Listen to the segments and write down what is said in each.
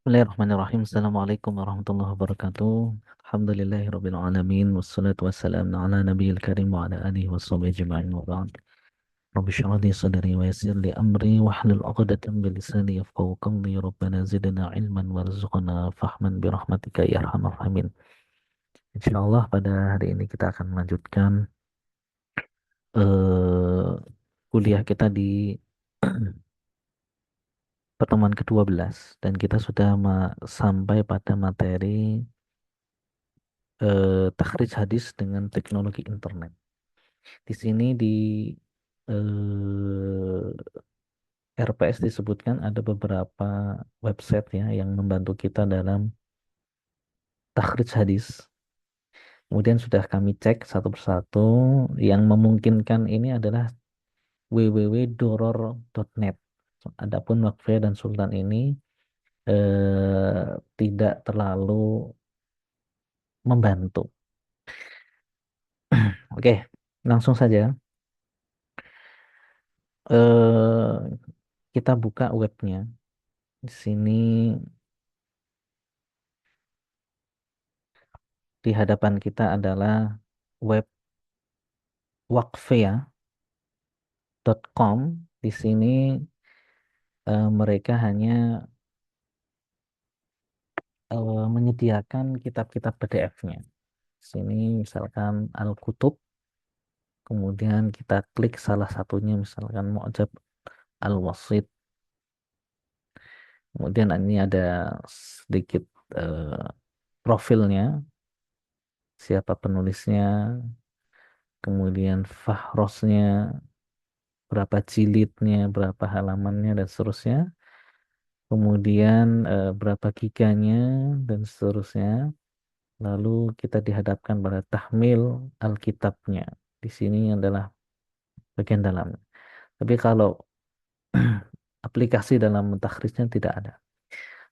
Bismillahirrahmanirrahim. Assalamualaikum warahmatullahi wabarakatuh. Alhamdulillahirabbil alamin wassalatu wassalamu ala nabiyil karim wa ala alihi washabihi ajma'in wa ba'd. Rabbi shrah li sadri wa yassir li amri wahlul 'uqdatam min lisani yafqahu qawli. Rabbana zidna ilman warzuqna fahman bi rahmatika ya arhamar rahimin. Insyaallah pada hari ini kita akan melanjutkan eh, kuliah kita di pertemuan ke-12 dan kita sudah sampai pada materi takhrij hadis dengan teknologi internet. Di sini di RPS disebutkan ada beberapa website ya yang membantu kita dalam takhrij hadis. Kemudian sudah kami cek satu persatu. Yang memungkinkan ini adalah www.doror.net. Adapun Waqfiyah dan Sultan ini tidak terlalu membantu. Oke, langsung saja. eh kita buka webnya. Di sini di hadapan kita adalah web wakfia.com. Di sini mereka hanya menyediakan kitab-kitab PDF-nya. Di sini misalkan Al-Kutub, kemudian kita klik salah satunya misalkan Mu'jam Al-Wasit. Kemudian ini ada sedikit eh, profilnya, siapa penulisnya, kemudian fahrosnya, berapa jilidnya, berapa halamannya, dan seterusnya. Kemudian berapa giganya, dan seterusnya. Lalu kita dihadapkan pada tahmil Alkitabnya. Di sini adalah bagian dalam. Tapi kalau aplikasi dalam mentakhrisnya tidak ada.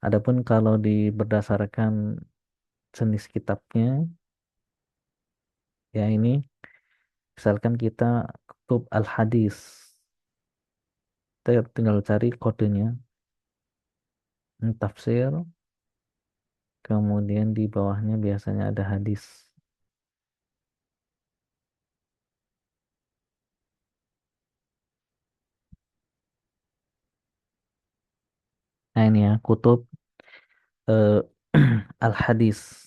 Adapun kalau berdasarkan jenis kitabnya, ya ini, misalkan kita kutub Al-Hadis, kita tinggal cari kodenya, tafsir, kemudian di bawahnya biasanya ada hadis. Nah ini ya, kutub eh, Al-Hadis.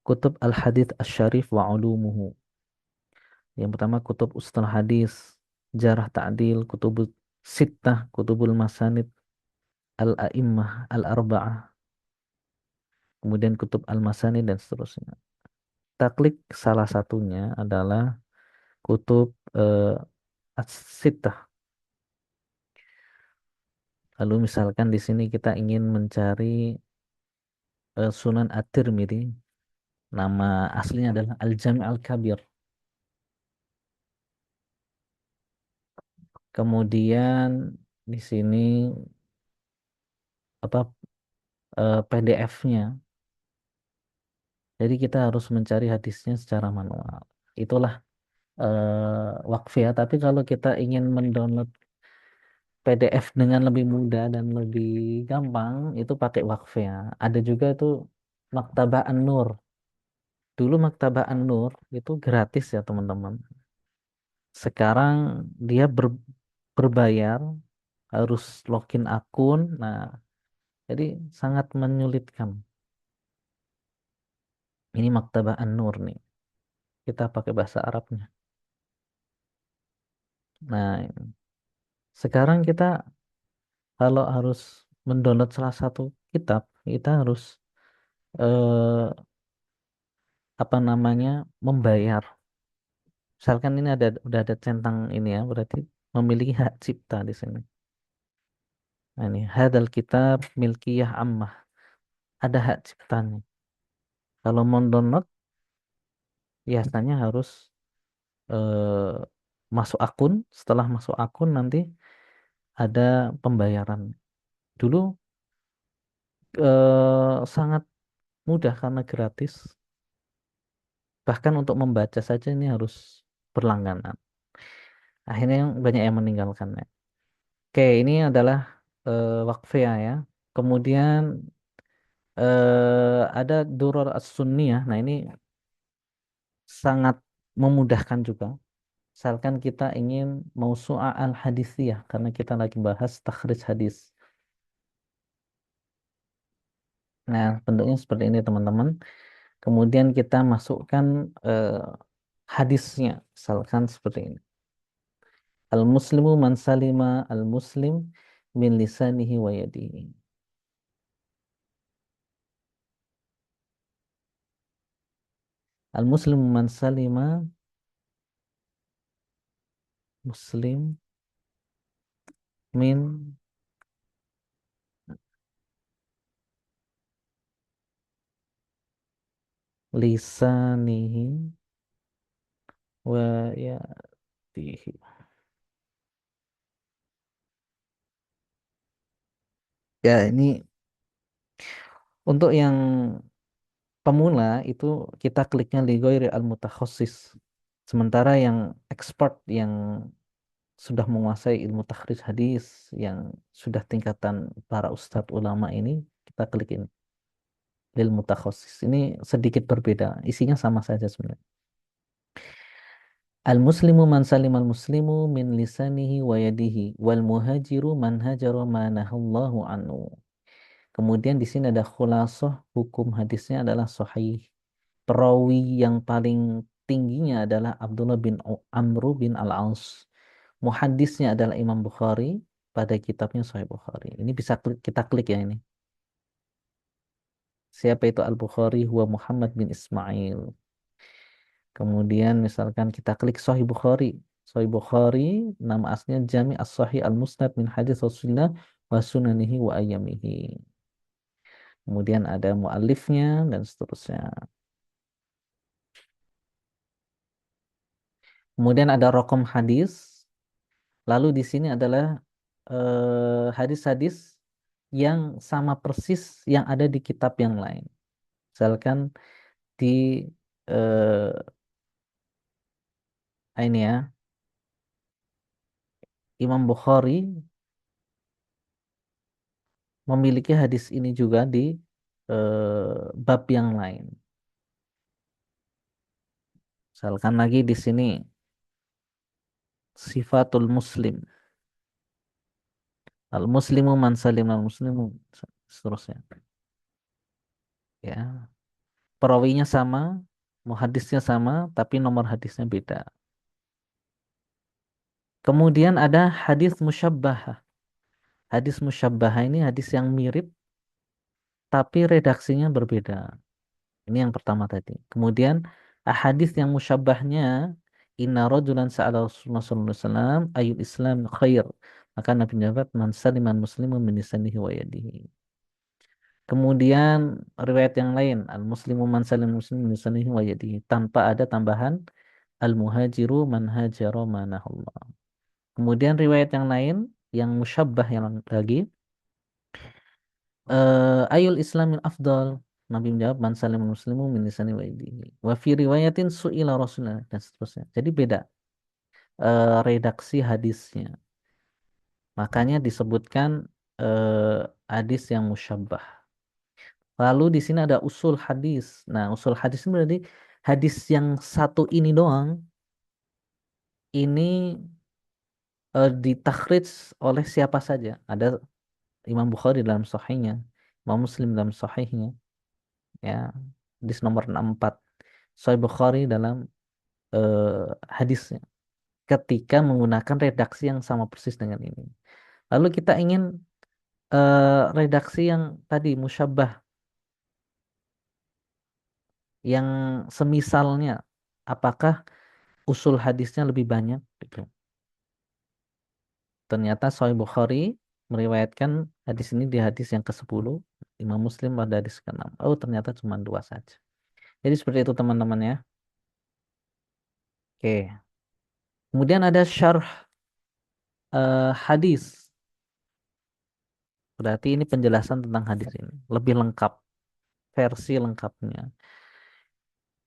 Kutub Al-Hadits Asy-Syarif wa Ulumuhu. Yang pertama kutub Ustulah Hadis, Jarh Ta'dil, Kutubus Sittah, Kutubul Masanid, Al-A'immah, Al-Arba'ah, kemudian kutub Al-Masanid dan seterusnya. Kita klik salah satunya adalah kutub As-Sittah. Lalu misalkan di sini kita ingin mencari Sunan At-Tirmidzi, nama aslinya adalah Al-Jami' Al-Kabir. Kemudian di sini apa PDF-nya. Jadi kita harus mencari hadisnya secara manual. Itulah Waqfiyah. Tapi kalau kita ingin mendownload PDF dengan lebih mudah dan lebih gampang, itu pakai Waqfiyah. Ada juga itu Maktabah An-Nur. Dulu Maktabah An-Nur itu gratis ya teman-teman. Sekarang dia berbayar, harus login akun. Nah, jadi sangat menyulitkan. Ini Maktabah An-Nur nih. Kita pakai bahasa Arabnya. Nah, sekarang kita kalau harus mendownload salah satu kitab, kita harus eh, apa namanya membayar. Misalkan ini udah ada centang ini ya, berarti memiliki hak cipta di sini. Nah, ini hadal kitab milkiyah ammah, ada hak ciptanya. Kalau mau download, biasanya harus eh, masuk akun. Setelah masuk akun nanti ada pembayaran. Dulu sangat mudah karena gratis. Bahkan untuk membaca saja ini harus berlangganan. Akhirnya banyak yang meninggalkannya. Oke, ini adalah Waqfiyah ya. Kemudian ada Durar As-Sunniyah. Nah, ini sangat memudahkan juga. Misalkan kita ingin mausu'ah al-hadisiyah karena kita lagi bahas takhrij hadis. Nah, bentuknya seperti ini teman-teman. Kemudian kita masukkan hadisnya, misalkan seperti ini. Al-muslimu man salima al-muslim min lisanihi wa yadihi. Al-muslimu man salima muslim min lisanihi wa yadihi. Ya, ini untuk yang pemula itu kita kliknya li ghairi al-mutakhassis. Sementara yang expert yang sudah menguasai ilmu takhrij hadis yang sudah tingkatan para ustadz ulama ini kita klik ini lil mutakhassis. Ini sedikit berbeda, isinya sama saja sebenarnya. Al muslimu man salim al muslimu min lisanihi wa yadihi wal muhajiru man hajara ma nahallahu anhu. Kemudian di sini ada khulasah hukum hadisnya adalah sahih. Perawi yang paling tingginya adalah Abdullah bin Amru bin Al-As. Muhaddisnya adalah Imam Bukhari pada kitabnya Sahih Bukhari. Ini bisa kita klik ya ini. Siapa itu Al-Bukhari? Huwa Muhammad bin Ismail. Kemudian misalkan kita klik Sahih Bukhari. Sahih Bukhari nama aslinya Jami As-Sahih Al-Musnad min Hadis Rasulullah wa sunanihi wa ayyamihi. Kemudian ada muallifnya dan seterusnya. Kemudian ada rokom hadis. Lalu di sini adalah hadis-hadis yang sama persis yang ada di kitab yang lain. Misalkan di eh, ini ya, Imam Bukhari memiliki hadis ini juga di bab yang lain. Misalkan lagi di sini Sifatul Muslim. Al-Muslimu man salim al-Muslimu seterusnya. Ya, perawinya sama, muhadisnya sama, tapi nomor hadisnya beda. Kemudian ada hadis musyabbah. Hadis musyabbah ini hadis yang mirip tapi redaksinya berbeda. Ini yang pertama tadi. Kemudian hadis yang musyabbahnya inna rajulan sa'ala Rasulullah sallallahu alaihi wasallam ayul Islam khair. Maka Nabi menjawab man saliman muslimun min lisanihi wa yadihi. Kemudian riwayat yang lain al muslimu man salim muslimin min lisanihi wa yadihi tanpa ada tambahan al muhajiru man hajara manahullah. Kemudian riwayat yang lain yang musyabbah yang lagi ayul islamin afdal. Nabi menjawab man salim muslimu min lisani wa yadihi. Wa fi riwayatin su'ila rasulullah dan seterusnya. Jadi beda redaksi hadisnya. Makanya disebutkan hadis yang musyabbah. Lalu di sini ada usul hadis. Nah, usul hadis ini berarti hadis yang satu ini doang ini ditakhrij oleh siapa saja. Ada Imam Bukhari dalam sahihnya, Imam Muslim dalam sahihnya, ya, hadis nomor 64. Sahih Bukhari dalam hadisnya ketika menggunakan redaksi yang sama persis dengan ini. Lalu kita ingin redaksi yang tadi musyabbah yang semisalnya apakah usul hadisnya lebih banyak gitu. Ternyata Sahih Bukhari meriwayatkan hadis ini di hadis yang ke-10, Imam Muslim pada hadis ke-6. Oh, ternyata cuma dua saja. Jadi seperti itu teman-teman ya. Oke. Kemudian ada syarh hadis. Berarti ini penjelasan tentang hadis ini. Lebih lengkap. Versi lengkapnya.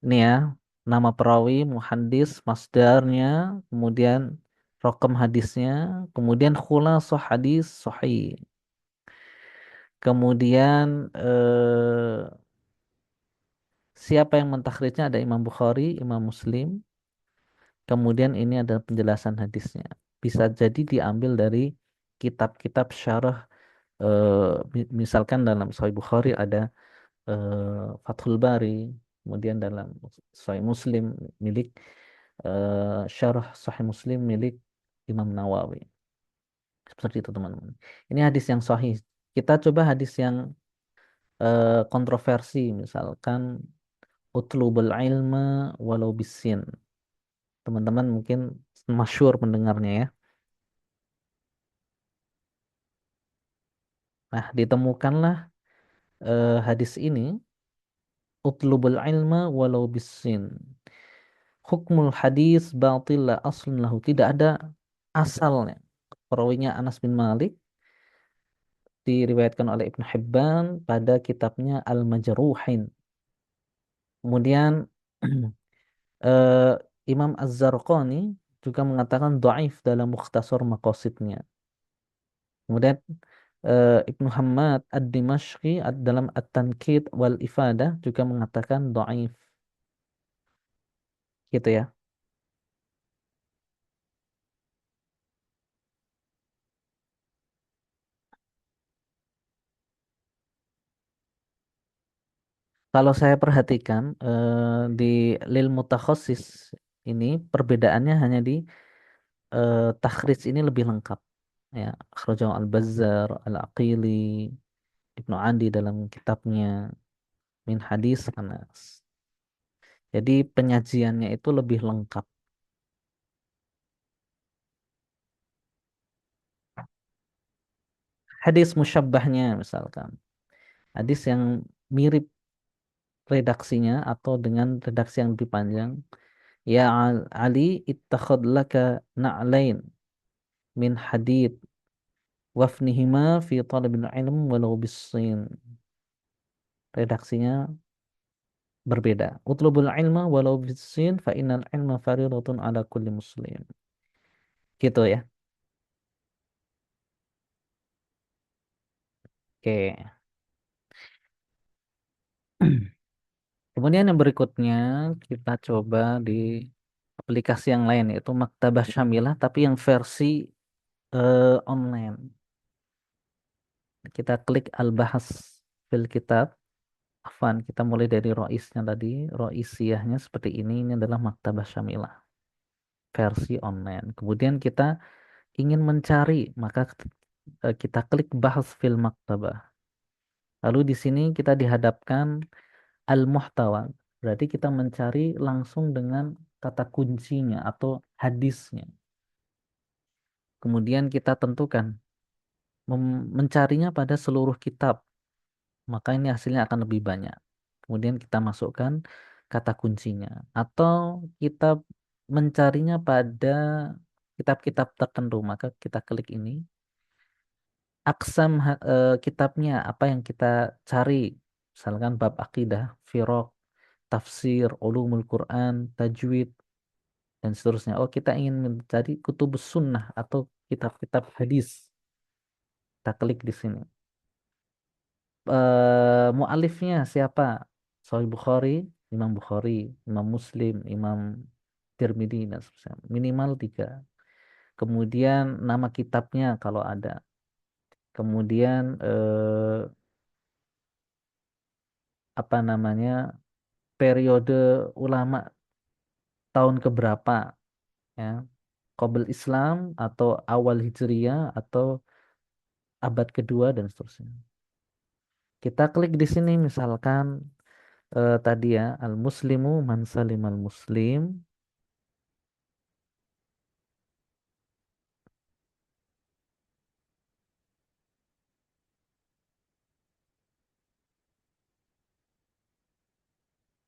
Ini ya. Nama perawi, muhaddis, masdarnya, kemudian rokem hadisnya, kemudian khulasah hadis sahih. Kemudian siapa yang mentakhrijnya? Ada Imam Bukhari, Imam Muslim. Kemudian ini adalah penjelasan hadisnya. Bisa jadi diambil dari kitab-kitab syarah. Misalkan dalam Sahih Bukhari ada Fathul Bari, kemudian dalam Sahih Muslim milik syarah Sahih Muslim milik Imam Nawawi. Seperti itu teman-teman. Ini hadis yang sahih. Kita coba hadis yang kontroversi, misalkan utlubul ilma walau bisin. Teman-teman mungkin masyhur mendengarnya ya. Nah, ditemukanlah hadis ini utlubul ilma walau bisin. Hukmul hadis batil la aslun lahu. Tidak ada asalnya. Perawinya Anas bin Malik diriwayatkan oleh Ibnu Hibban pada kitabnya Al-Majruhin. Kemudian eh, Imam Az-Zarqani juga mengatakan dhaif dalam Mukhtasar Maqasidnya. Kemudian Ibnu Hammad Ad-Dimashqi dalam At-Tankid wal Ifadah juga mengatakan dhaif. Gitu ya. Kalau saya perhatikan di lil mutakhasis ini perbedaannya hanya di takhrij ini lebih lengkap. Ya, akhrajahu Al-Bazzar, Al-Aqili, Ibnu Adi dalam kitabnya Min Hadis Anas. Jadi penyajiannya itu lebih lengkap. Hadis musyabbahnya misalkan. Hadis yang mirip redaksinya atau dengan redaksi yang lebih panjang. Ya Ali ittakhad laka na'lain min hadid wafnihima fi talabil ilm walau bisin. Redaksinya berbeda. Utlubul ilma walau bisin fa innal ilma faridatun ala kulli muslim. Gitu ya. Oke. Kemudian yang berikutnya kita coba di aplikasi yang lain yaitu Maktabah Syamilah tapi yang versi online. Kita klik Al-Bahas fil Kitab. Afwan, kita mulai dari roisnya tadi. Roisiyahnya seperti ini. Ini adalah Maktabah Syamilah versi online. Kemudian kita ingin mencari, maka kita klik Bahas fil Maktabah. Lalu di sini kita dihadapkan Al-Muhtawa. Berarti kita mencari langsung dengan kata kuncinya atau hadisnya. Kemudian kita tentukan mencarinya pada seluruh kitab, maka ini hasilnya akan lebih banyak. Kemudian kita masukkan kata kuncinya, atau kita mencarinya pada kitab-kitab tertentu, maka kita klik ini. Aksam kitabnya apa yang kita cari, misalkan bab akidah, firaq, tafsir, ulumul Quran, tajwid, dan seterusnya. Oh, kita ingin mencari kutubus sunnah atau kitab-kitab hadis. Kita klik di sini. Mu'alifnya siapa? Sahih Bukhari, Imam Bukhari, Imam Muslim, Imam Tirmidzi dan seterusnya. Minimal tiga. Kemudian nama kitabnya kalau ada. Kemudian apa namanya periode ulama tahun keberapa ya? Qabl Islam atau awal Hijriyah atau abad kedua dan seterusnya. Kita klik di sini misalkan tadi ya al-muslimu man salimal muslim,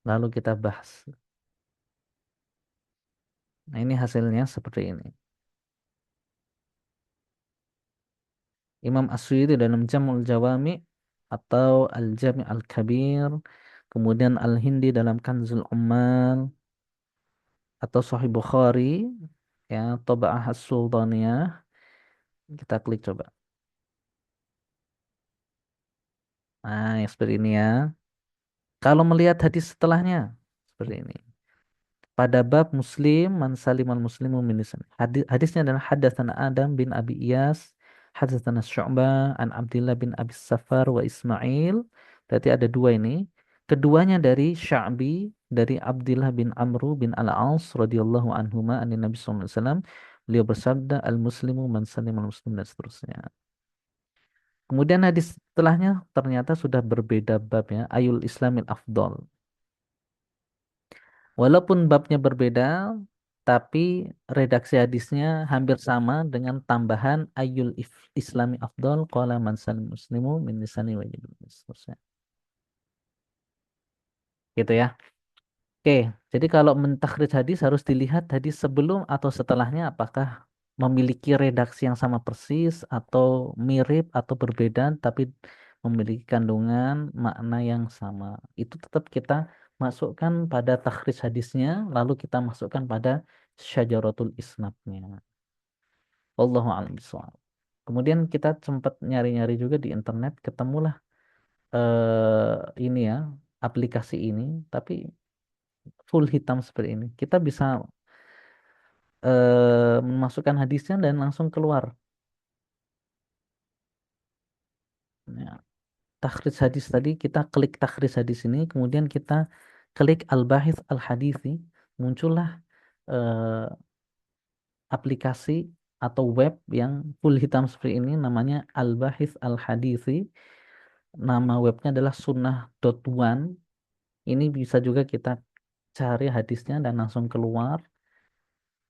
lalu kita bahas. Nah, ini hasilnya seperti ini. Imam As-Suyuti dalam Jam'ul Jawami atau Al-Jami' Al-Kabir, kemudian Al-Hindi dalam Kanzul Ummal atau Sahih Bukhari ya, Taba'ah As-Sultaniyah. Kita klik coba. Nah, yang seperti ini ya. Kalau melihat hadis setelahnya, seperti ini. Pada bab Muslim, man salimal muslimu min lisan. Hadisnya adalah hadatsana Adam bin Abi Iyas, hadatsana Syu'bah an Abdullah bin Abi Safar wa Ismail. Berarti ada dua ini. Keduanya dari Sya'bi, dari Abdullah bin Amru bin Al-As radhiyallahu anhuma an Nabi sallallahu alaihi wasallam. Beliau bersabda, al-muslimu man salimal muslim dan seterusnya. Kemudian hadis setelahnya ternyata sudah berbeda bab ya. Ayul Islamil Afdol. Walaupun babnya berbeda, tapi redaksi hadisnya hampir sama dengan tambahan Ayul Islami Afdol qala man salim muslimu min lisani wa yadihi. Seterusnya. Gitu ya. Oke, jadi kalau mentakhrij hadis harus dilihat hadis sebelum atau setelahnya apakah memiliki redaksi yang sama persis atau mirip atau berbeda tapi memiliki kandungan makna yang sama. Itu tetap kita masukkan pada takhrij hadisnya lalu kita masukkan pada syajaratul isnadnya. Wallahu a'lam bishawab. Kemudian kita sempat nyari-nyari juga di internet ketemulah ini ya aplikasi ini tapi full hitam seperti ini. Kita bisa memasukkan hadisnya dan langsung keluar. Ya, takhrij hadis tadi kita klik takhrij hadis ini, kemudian kita klik al-bahits al-hadithi, muncullah eh, aplikasi atau web yang full hitam seperti ini namanya al-bahits al-hadithi. Nama webnya adalah sunnah.one. Ini bisa juga kita cari hadisnya dan langsung keluar.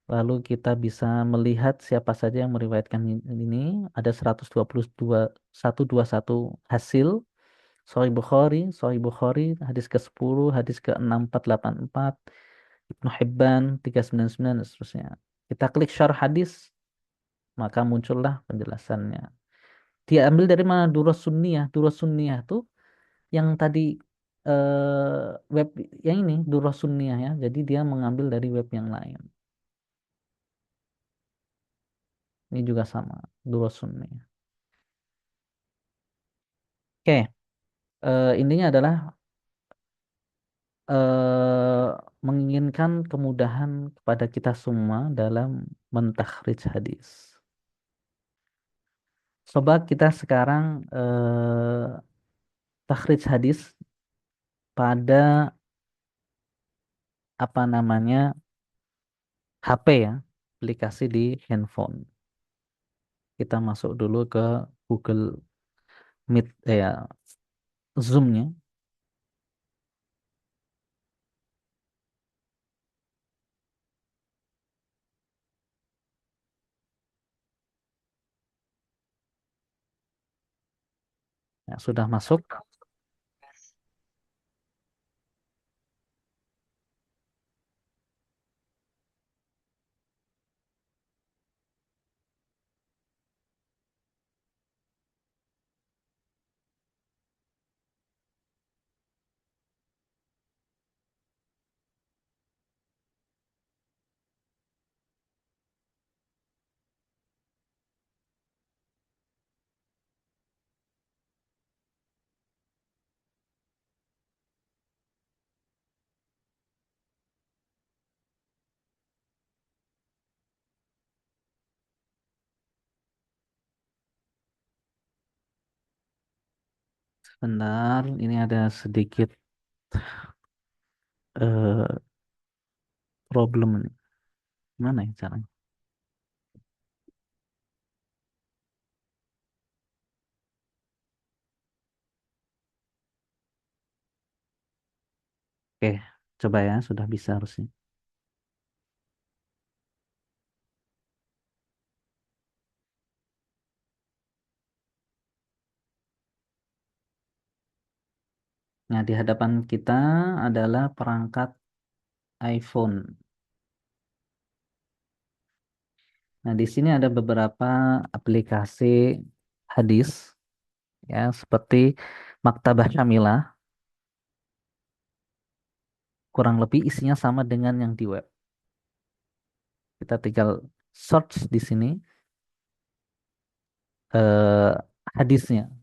Lalu kita bisa melihat siapa saja yang meriwayatkan ini. Ada 121 hasil. Sahih Bukhari, hadis ke-10, hadis ke-6484, Ibnu Hibban 399 dan seterusnya. Kita klik syarah hadis, maka muncullah penjelasannya. Dia ambil dari mana? Durus Sunniyah. Durus Sunniyah itu yang tadi web yang ini Durus Sunniyah ya. Jadi dia mengambil dari web yang lain. Ini juga sama, Durus Sunniyah. Oke, intinya adalah eh, menginginkan kemudahan kepada kita semua dalam mentakhrij hadis. Coba kita sekarang takhrij hadis pada apa namanya HP ya, aplikasi di handphone. Kita masuk dulu ke Google Meet ya Zoom-nya. Ya, sudah masuk. Sebentar, ini ada sedikit eh, problem nih. Gimana ya caranya? Oke, coba ya, sudah bisa harusnya. Nah, di hadapan kita adalah perangkat iPhone. Nah, di sini ada beberapa aplikasi hadis ya, seperti Maktabah Syamilah, kurang lebih isinya sama dengan yang di web. Kita tinggal search di sini hadisnya.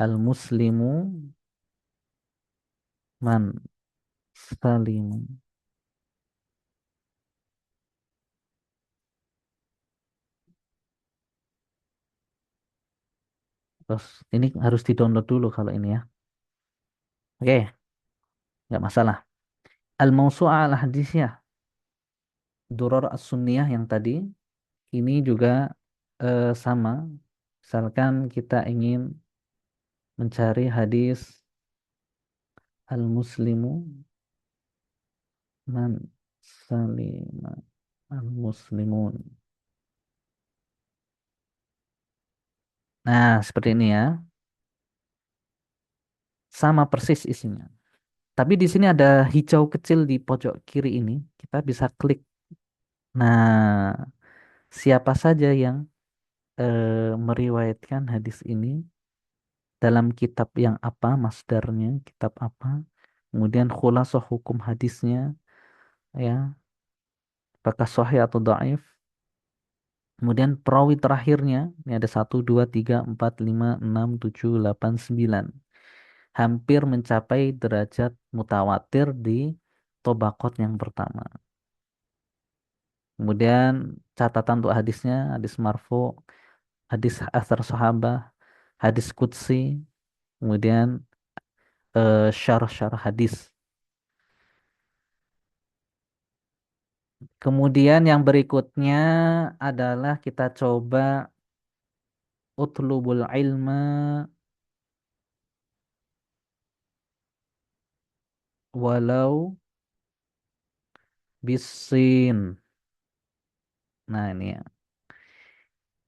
Al-muslimu man salimu. Terus ini harus di-download dulu kalau ini ya. Oke, nggak masalah. Al-mawsu'ah al-hadisiyah. Durar as-sunniyah yang tadi. Ini juga sama. Misalkan kita ingin mencari hadis al-muslimu man salima al-muslimun. Nah, seperti ini ya. Sama persis isinya. Tapi di sini ada hijau kecil di pojok kiri ini. Kita bisa klik. Nah, siapa saja yang meriwayatkan hadis ini dalam kitab yang apa, masdarnya, kitab apa, kemudian khulasah hukum hadisnya, ya, apakah sahih atau dhaif, kemudian perawi terakhirnya, ini ada 1, 2, 3, 4, 5, 6, 7, 8, 9, hampir mencapai derajat mutawatir di tobakot yang pertama. Kemudian catatan untuk hadisnya, hadis marfu, hadis asar sahabah, hadis qudsi, kemudian syarah-syarah hadis. Kemudian yang berikutnya adalah kita coba utlubul ilma walau bisin. Nah ini ya.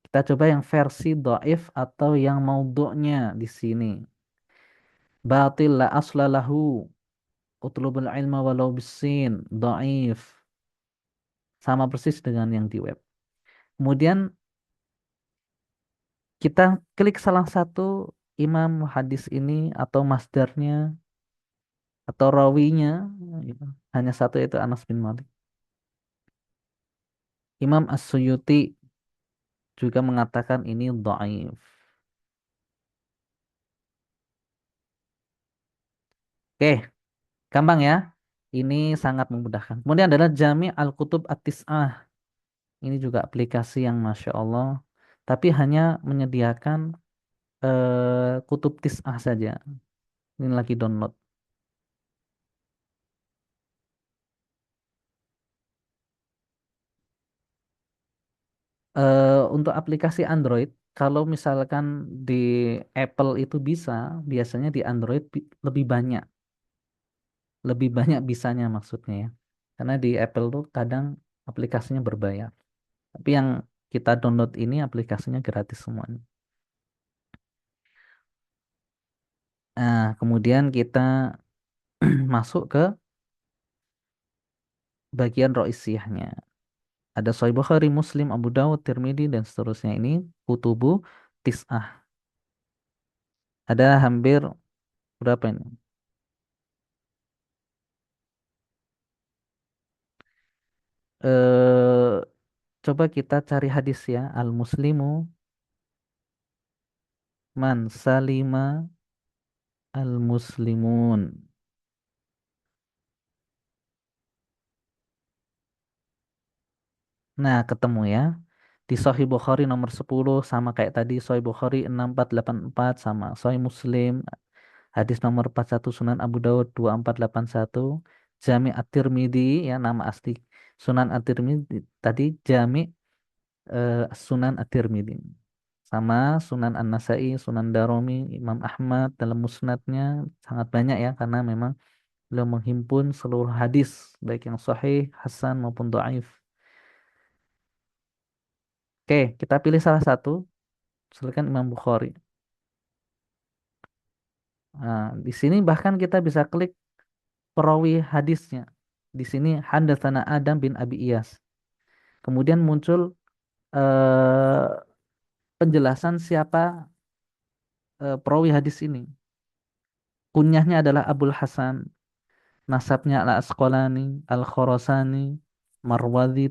Kita coba yang versi dhaif atau yang maudhu'nya di sini. Batil la asla lahu. Utlubul ilma walau bisin. Dhaif. Sama persis dengan yang di web. Kemudian kita klik salah satu imam hadis ini atau masdarnya atau rawinya, gitu. Hanya satu yaitu Anas bin Malik. Imam As-Suyuti juga mengatakan ini dhaif. Oke, gampang ya. Ini sangat memudahkan. Kemudian adalah Jami Al-Kutub At-Tis'ah. Ini juga aplikasi yang Masya Allah. Tapi hanya menyediakan kutub Tis'ah saja. Ini lagi download. Untuk aplikasi Android, kalau misalkan di Apple itu bisa, biasanya di Android lebih banyak. Lebih banyak bisanya maksudnya ya. Karena di Apple tuh kadang aplikasinya berbayar. Tapi yang kita download ini aplikasinya gratis semuanya. Nah, kemudian kita masuk ke bagian roisiyahnya. Ada Sahih Bukhari, Muslim, Abu Dawud, Tirmidzi, dan seterusnya. Ini kutubu tis'ah. Ada hampir berapa ini? Eh, Coba kita cari hadis ya. Al-Muslimu man salima al-muslimun. Nah, ketemu ya. Di Sahih Bukhari nomor 10 sama kayak tadi Sahih Bukhari 6484 sama Sahih Muslim hadis nomor 41 Sunan Abu Daud 2481 Jami At-Tirmidzi ya nama asli Sunan At-Tirmidzi tadi Jami Sunan At-Tirmidzi sama Sunan An-Nasai, Sunan Daromi, Imam Ahmad dalam musnadnya sangat banyak ya karena memang beliau menghimpun seluruh hadis baik yang sahih, hasan maupun dhaif. Oke, kita pilih salah satu. Silakan Imam Bukhari. Nah, di sini bahkan kita bisa klik perawi hadisnya. Di sini Hadatsana Adam bin Abi Iyas. Kemudian muncul eh, penjelasan siapa perawi hadis ini. Kunyahnya adalah Abul Hasan, nasabnya Al-Asqalani, Al-Khorasani, Marwazi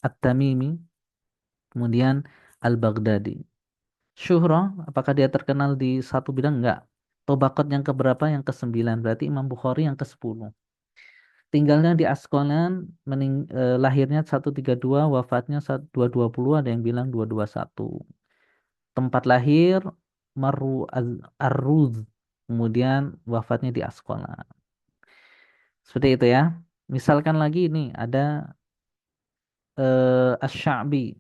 At-Tamimi, kemudian Al-Baghdadi. Syuhroh, apakah dia terkenal di satu bidang? Enggak. Tobaqat yang keberapa? Yang ke-9. Berarti Imam Bukhari yang ke-10. Tinggalnya di Asqalan, lahirnya 132, wafatnya 220, ada yang bilang 221. Tempat lahir Arruz, kemudian wafatnya di Asqalan. Seperti itu ya. Misalkan lagi ini ada Asy-Sya'bi.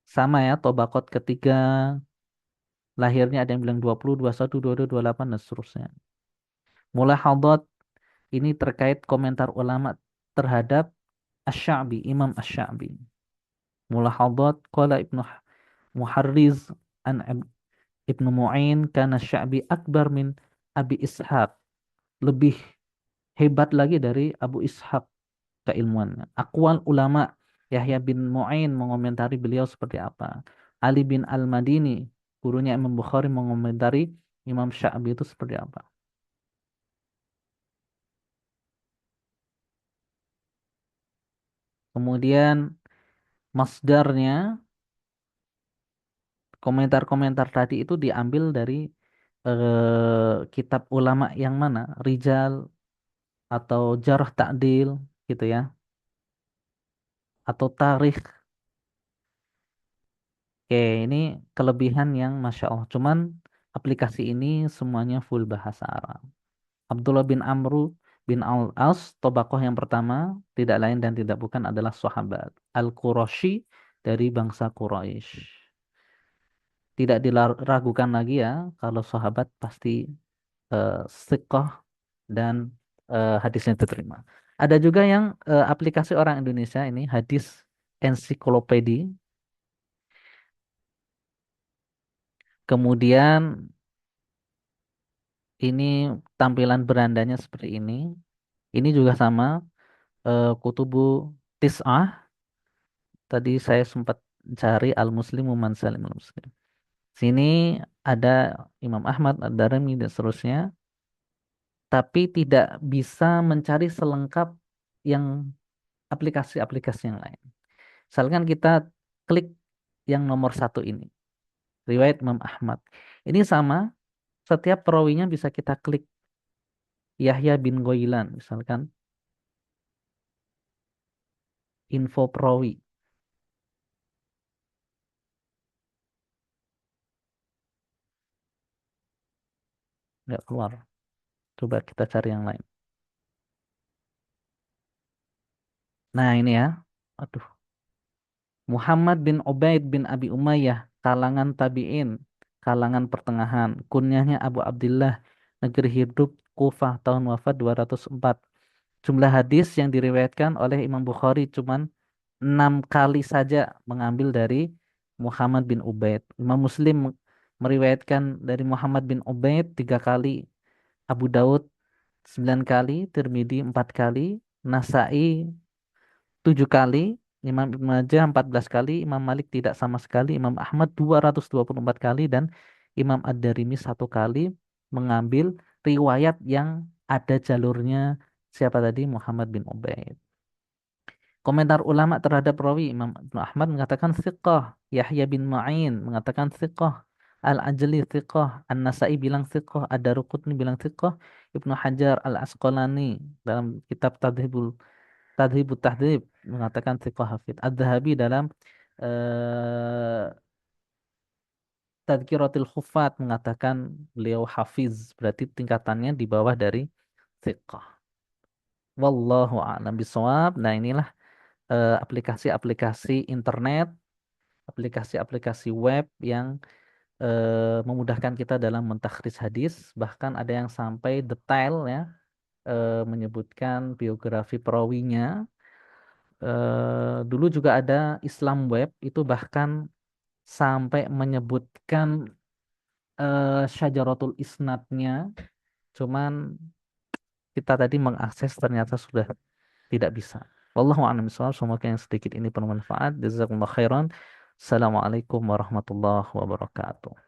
Sama ya, Tobaqat ketiga, lahirnya ada yang bilang 20, 21, 22, 28 dan seterusnya. Mulahadhat ini terkait komentar ulama terhadap Asy-Sya'bi, Imam Asy-Sya'bi. Mulahadhat qala Ibnu Muharriz an Ibnu Mu'in kana Sya'bi akbar min Abi Ishaq. Lebih hebat lagi dari Abu Ishaq keilmuannya. Aqwal ulama Yahya bin Mu'in mengomentari beliau seperti apa. Ali bin Al-Madini, gurunya Imam Bukhari mengomentari Imam Sya'bi itu seperti apa. Kemudian masdarnya, komentar-komentar tadi itu diambil dari kitab ulama yang mana? Rijal atau Jarh Ta'dil gitu ya. Atau Tarikh. Oke, ini kelebihan yang Masya Allah. Cuman aplikasi ini semuanya full bahasa Arab. Abdullah bin Amru bin Al-As, Tobakoh yang pertama, tidak lain dan tidak bukan adalah sahabat. Al-Qurashi dari bangsa Quraisy. Tidak diragukan lagi ya, kalau sahabat pasti thiqah dan hadisnya diterima. Ada juga yang aplikasi orang Indonesia ini, hadis ensiklopedi. Kemudian ini tampilan berandanya seperti ini. Ini juga sama, Kutubu Tis'ah. Tadi saya sempat cari Al-Muslimu Man Salimul Muslim. Sini ada Imam Ahmad, Ad-Darimi dan seterusnya, tapi tidak bisa mencari selengkap yang aplikasi-aplikasi yang lain. Misalkan kita klik yang nomor satu ini, riwayat Imam Ahmad. Ini sama, setiap perawinya bisa kita klik. Yahya bin Goilan, misalkan, info perawi, nggak keluar. Coba kita cari yang lain. Nah ini ya, aduh, Muhammad bin Ubaid bin Abi Umayyah, kalangan tabi'in, kalangan pertengahan. Kunyahnya Abu Abdullah, negeri hidup Kufah, tahun wafat 204. Jumlah hadis yang diriwayatkan oleh Imam Bukhari cuman 6 kali saja mengambil dari Muhammad bin Ubaid. Imam Muslim meriwayatkan dari Muhammad bin Ubaid 3 kali. Abu Daud 9 kali, Tirmidzi 4 kali, Nasai 7 kali, Imam Ibnu Majah 14 kali, Imam Malik tidak sama sekali, Imam Ahmad 224 kali, dan Imam Ad-Darimi 1 kali mengambil riwayat yang ada jalurnya siapa tadi? Muhammad bin Ubaid. Komentar ulama terhadap rawi Imam Ibnu Ahmad mengatakan thiqah, Yahya bin Ma'in mengatakan thiqah, Al-Ajli thiqah, An-Nasai bilang thiqah, Ad-Daruqutni bilang thiqah, Ibnu Hajar Al-Asqalani dalam kitab Tadhibut Tahdhib mengatakan thiqah hafid. Ad-Dhahabi dalam eh, Tadhkiratul Huffaz mengatakan beliau hafiz, berarti tingkatannya di bawah dari thiqah. Wallahu a'lam bishawab. Nah, inilah aplikasi-aplikasi internet, aplikasi-aplikasi web yang memudahkan kita dalam mentakhris hadis. Bahkan ada yang sampai detail ya, menyebutkan biografi perawinya. Dulu juga ada Islam Web itu bahkan sampai menyebutkan syajaratul isnadnya. Cuman kita tadi mengakses ternyata sudah tidak bisa. Wallahu a'lam bishawab. Semoga yang sedikit ini bermanfaat. Jazakumullah khairan. Assalamualaikum warahmatullahi wabarakatuh.